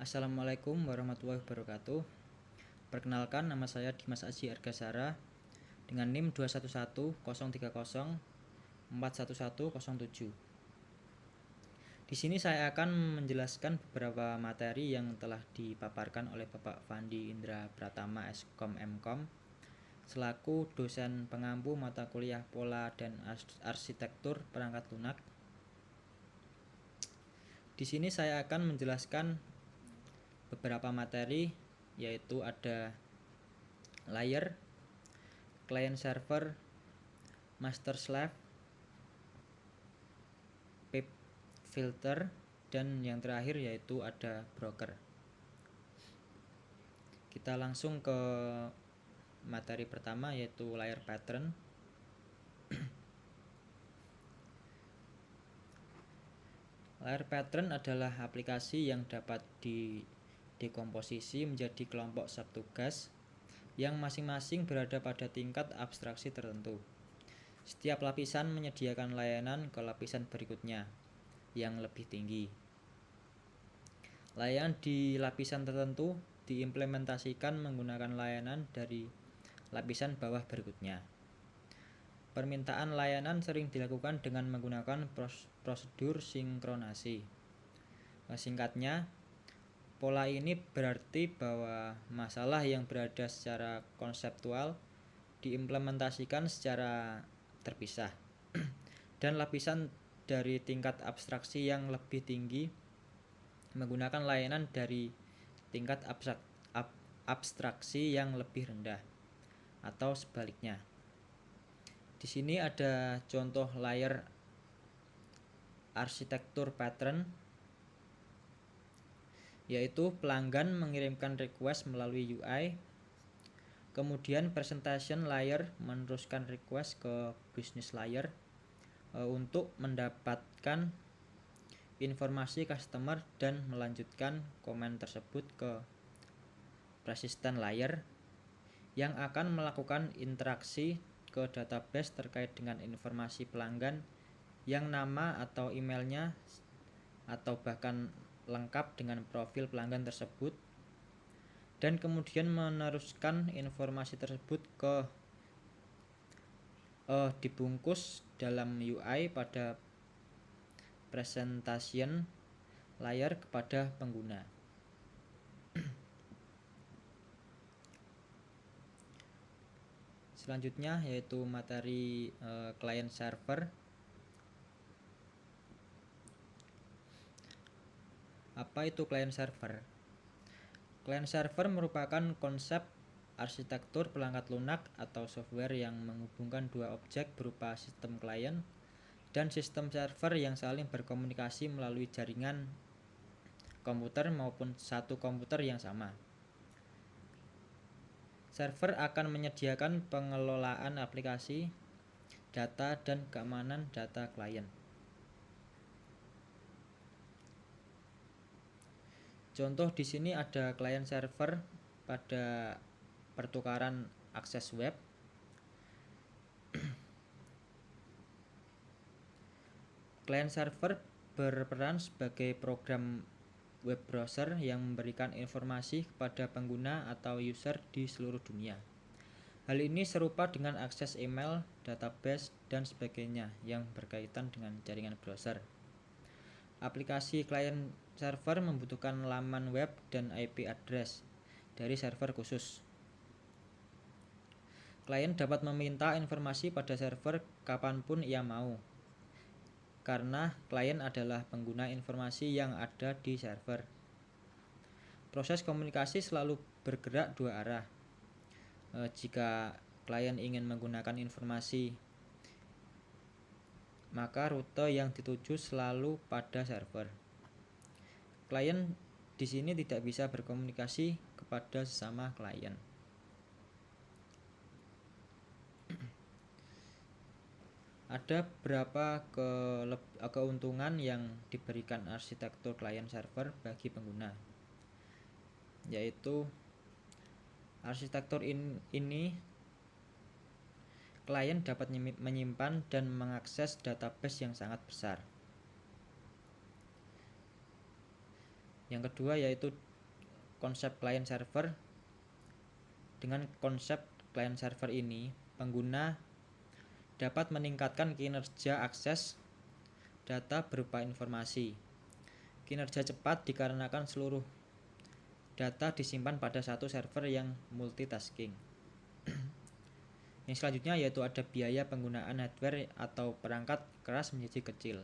Assalamualaikum warahmatullahi wabarakatuh. Perkenalkan, nama saya Dimas Aji Argasara dengan NIM 211 030 41107. Di sini saya akan menjelaskan beberapa materi yang telah dipaparkan oleh Bapak Fandi Indra Pratama Eskom Mkom selaku dosen pengampu mata kuliah Pola dan Arsitektur Perangkat Lunak. Di sini saya akan menjelaskan beberapa materi, yaitu ada layer, client server, master slave, pip filter, dan yang terakhir yaitu ada broker. Kita langsung ke materi pertama, yaitu layer pattern. Layer pattern adalah aplikasi yang dapat didekomposisi menjadi kelompok subtugas yang masing-masing berada pada tingkat abstraksi tertentu. Setiap lapisan menyediakan layanan ke lapisan berikutnya yang lebih tinggi. Layanan di lapisan tertentu diimplementasikan menggunakan layanan dari lapisan bawah berikutnya. Permintaan layanan sering dilakukan dengan menggunakan prosedur sinkronasi. Singkatnya, pola ini berarti bahwa masalah yang berada secara konseptual diimplementasikan secara terpisah dan lapisan dari tingkat abstraksi yang lebih tinggi menggunakan layanan dari tingkat abstraksi yang lebih rendah, atau sebaliknya. Di sini ada contoh layer arsitektur pattern, yaitu pelanggan mengirimkan request melalui UI, kemudian presentation layer meneruskan request ke business layer untuk mendapatkan informasi customer dan melanjutkan komen tersebut ke persistent layer yang akan melakukan interaksi ke database terkait dengan informasi pelanggan yang nama atau emailnya atau bahkan lengkap dengan profil pelanggan tersebut, dan kemudian meneruskan informasi tersebut ke dibungkus dalam UI pada presentation layer kepada pengguna. Selanjutnya yaitu materi client server. Apa itu client server? Client server merupakan konsep arsitektur perangkat lunak atau software yang menghubungkan dua objek berupa sistem klien dan sistem server yang saling berkomunikasi melalui jaringan komputer maupun satu komputer yang sama. Server akan menyediakan pengelolaan aplikasi, data, dan keamanan data klien. Contoh di sini ada client server pada pertukaran akses web, client server berperan sebagai program web browser yang memberikan informasi kepada pengguna atau user di seluruh dunia. Hal ini serupa dengan akses email, database, dan sebagainya yang berkaitan dengan jaringan browser. Aplikasi client server membutuhkan laman web dan IP address dari server khusus. Klien dapat meminta informasi pada server kapanpun ia mau, karena klien adalah pengguna informasi yang ada di server. Proses komunikasi selalu bergerak dua arah. Jika klien ingin menggunakan informasi, maka rute yang dituju selalu pada server. Klien di sini tidak bisa berkomunikasi kepada sesama klien. Ada beberapa keuntungan yang diberikan arsitektur client server bagi pengguna, yaitu arsitektur ini klien dapat menyimpan dan mengakses database yang sangat besar. Yang kedua yaitu konsep client server. Dengan konsep client server ini, pengguna dapat meningkatkan kinerja akses data berupa informasi. Kinerja cepat dikarenakan seluruh data disimpan pada satu server yang multitasking. Yang selanjutnya yaitu ada biaya penggunaan hardware atau perangkat keras menjadi kecil.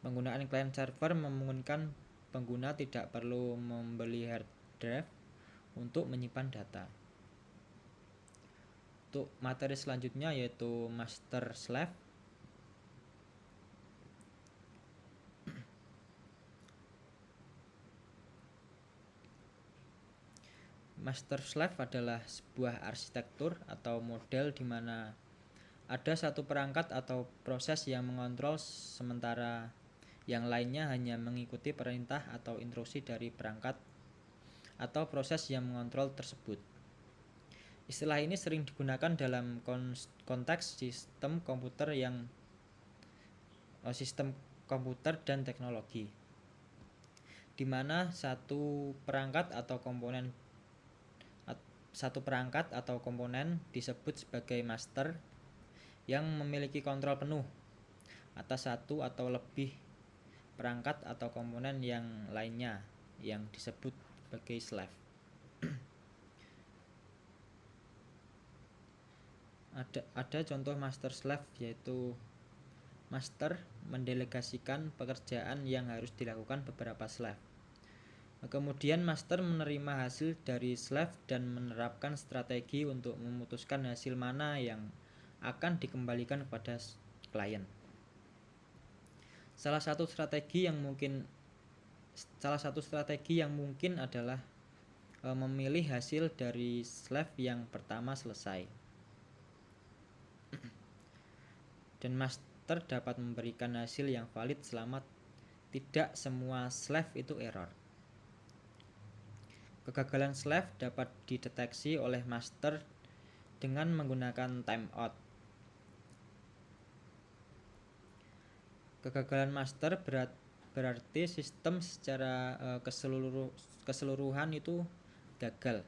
Penggunaan client server memungkinkan pengguna tidak perlu membeli hard drive untuk menyimpan data. Untuk materi selanjutnya yaitu master slave. Master slave adalah sebuah arsitektur atau model di mana ada satu perangkat atau proses yang mengontrol sementara yang lainnya hanya mengikuti perintah atau instruksi dari perangkat atau proses yang mengontrol tersebut. Istilah ini sering digunakan dalam konteks sistem komputer dan teknologi, di mana satu perangkat atau komponen disebut sebagai master yang memiliki kontrol penuh atas satu atau lebih perangkat atau komponen yang lainnya yang disebut sebagai slave. Ada contoh master slave yaitu master mendelegasikan pekerjaan yang harus dilakukan beberapa slave. Kemudian master menerima hasil dari slave dan menerapkan strategi untuk memutuskan hasil mana yang akan dikembalikan kepada klien. Salah satu strategi yang mungkin adalah memilih hasil dari slave yang pertama selesai. Dan master dapat memberikan hasil yang valid selama tidak semua slave itu error. Kegagalan slave dapat dideteksi oleh master dengan menggunakan timeout. Kegagalan master berarti sistem secara keseluruhan itu gagal.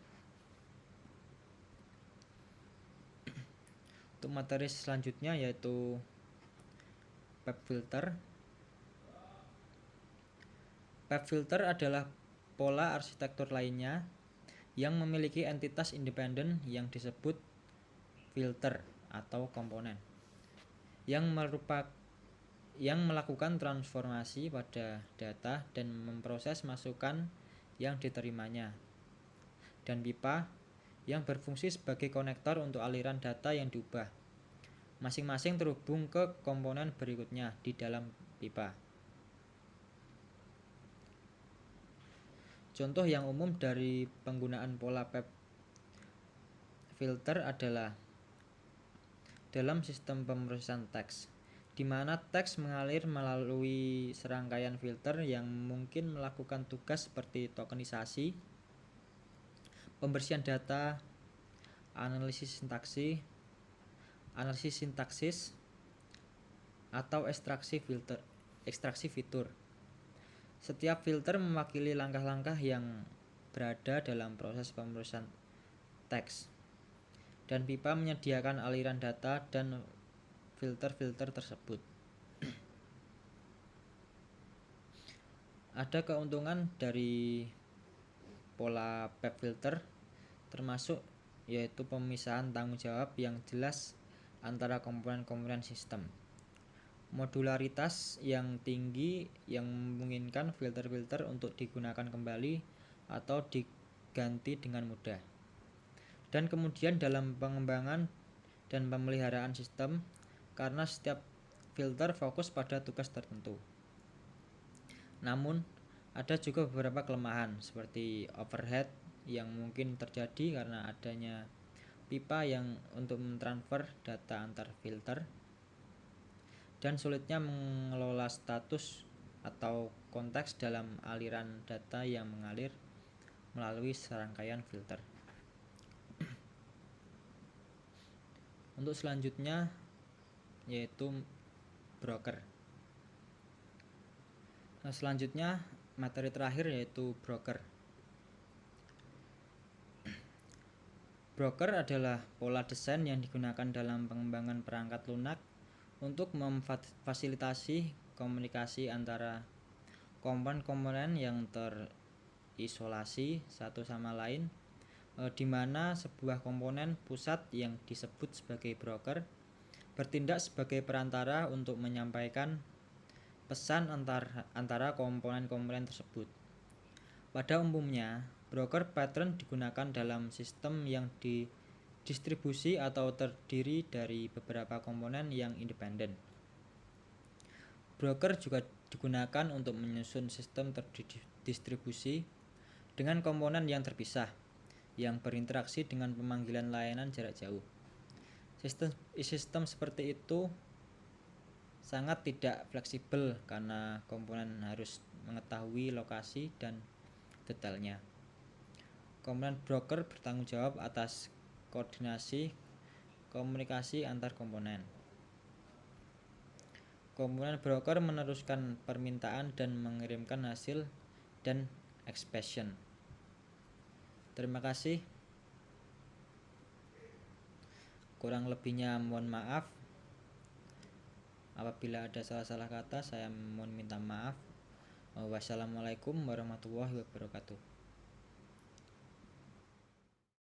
Untuk materi selanjutnya yaitu PEP filter. PEP filter adalah pola arsitektur lainnya yang memiliki entitas independen yang disebut filter atau komponen yang melakukan transformasi pada data dan memproses masukan yang diterimanya, dan pipa yang berfungsi sebagai konektor untuk aliran data yang diubah. Masing-masing terhubung ke komponen berikutnya di dalam pipa. Contoh yang umum dari penggunaan pola PEP filter adalah dalam sistem pemrosesan teks, di mana teks mengalir melalui serangkaian filter yang mungkin melakukan tugas seperti tokenisasi, pembersihan data, analisis sintaksis, atau ekstraksi fitur. Setiap filter mewakili langkah-langkah yang berada dalam proses pemrosesan teks, dan pipa menyediakan aliran data dan filter-filter tersebut. Ada keuntungan dari pola PEP filter termasuk yaitu pemisahan tanggung jawab yang jelas antara komponen-komponen sistem, modularitas yang tinggi yang memungkinkan filter-filter untuk digunakan kembali atau diganti dengan mudah, dan kemudian dalam pengembangan dan pemeliharaan sistem karena setiap filter fokus pada tugas tertentu. Namun, ada juga beberapa kelemahan seperti overhead yang mungkin terjadi karena adanya pipa yang untuk mentransfer data antar filter, dan sulitnya mengelola status atau konteks dalam aliran data yang mengalir melalui serangkaian filter. Untuk selanjutnya yaitu broker. Selanjutnya materi terakhir yaitu broker. Broker adalah pola desain yang digunakan dalam pengembangan perangkat lunak untuk memfasilitasi komunikasi antara komponen-komponen yang terisolasi satu sama lain, di mana sebuah komponen pusat yang disebut sebagai broker bertindak sebagai perantara untuk menyampaikan pesan antara komponen-komponen tersebut. Pada umumnya, broker pattern digunakan dalam sistem yang didistribusi atau terdiri dari beberapa komponen yang independen. Broker juga digunakan untuk menyusun sistem terdistribusi dengan komponen yang terpisah, yang berinteraksi dengan pemanggilan layanan jarak jauh. Sistem seperti itu sangat tidak fleksibel karena komponen harus mengetahui lokasi dan detailnya. Komponen broker bertanggung jawab atas koordinasi komunikasi antar komponen. Komponen broker meneruskan permintaan dan mengirimkan hasil dan expression. Terima kasih. Kurang lebihnya mohon maaf. Apabila ada salah-salah kata, saya mohon minta maaf. Wassalamualaikum warahmatullahi wabarakatuh.